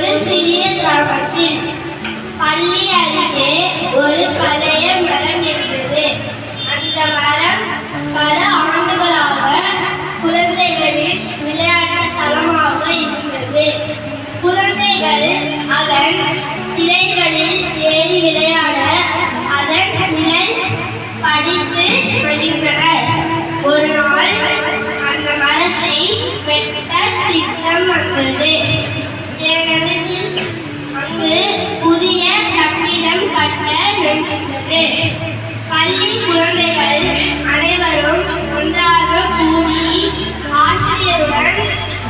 ஒரு சிறிய கிராமத்தில் பள்ளி அருகே ஒரு பழைய மரம் இருந்தது. அந்த மரம் பல ஆண்டுகளாக குழந்தைகளின் விளையாட்டு தளமாக இருந்தது. குழந்தைகள் அதன் கிளைகளில் ஏறி விளையாட அதன் நிழல் படித்து மகிழ்ந்தனர். ஒரு நாள் அந்த மரத்தை வெட்ட திட்டம் வந்தது. ஏனெனில் அங்கு புதிய கட்டிடம் கட்ட வேண்டியிருந்தது. பள்ளி குழந்தைகள் அனைவரும் ஒன்றாக கூடி ஆசிரியருடன்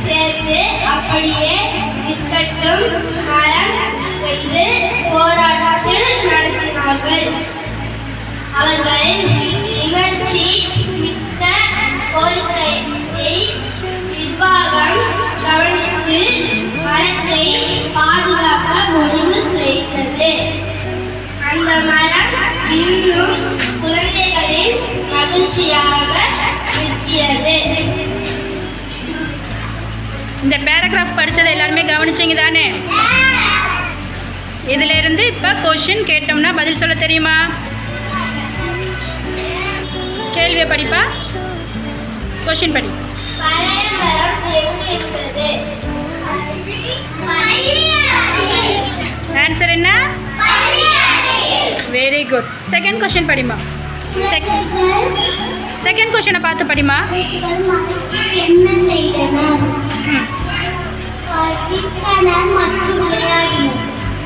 சேர்ந்து அப்படியே நிற்கட்டும் மரம் என்று போராட்டம் நடத்தினார்கள். அவர்கள் உணர்ச்சி மிக்க கோரிக்கையை நிர்வாகம் கவனித்து மரத்தை பாதுகாக்க முடிவு செய்தது. அந்த மரம் இன்னும் குழந்தைகளின் மகிழ்ச்சியாக இருக்கிறது. இந்த பேராகிராஃப் படித்ததை எல்லாருமே கவனிச்சிங்க தானே? இதில் இருந்து இப்போ கொஷின் கேட்டோம்னா பதில் சொல்ல தெரியுமா? கேள்வியை படிப்பா, கொஷின் படி. ஆன்சர் என்ன? Very good. செகண்ட் கொஷின் படிமா. செகண்ட் கொஷினை பார்த்து படிமா.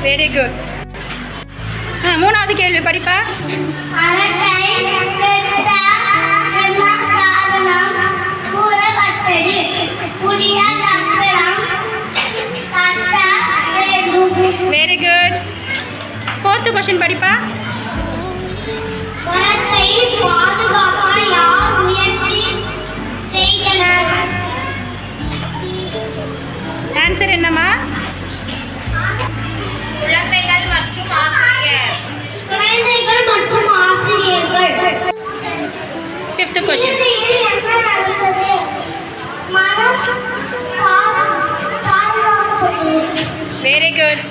Very good. மூணாவது கேள்வி படிப்பா. Very good. ஃபோர்த்து கொஸ்டின் படிப்பா. ஆன்சர் என்னம்மா? குழந்தைகள் மற்றும் ஆசிரியர். குழந்தைகள் மற்றும் ஆசிரியர்கள். Fifth question. மரம் பாதுகாக்கப்பட்டது. Very good.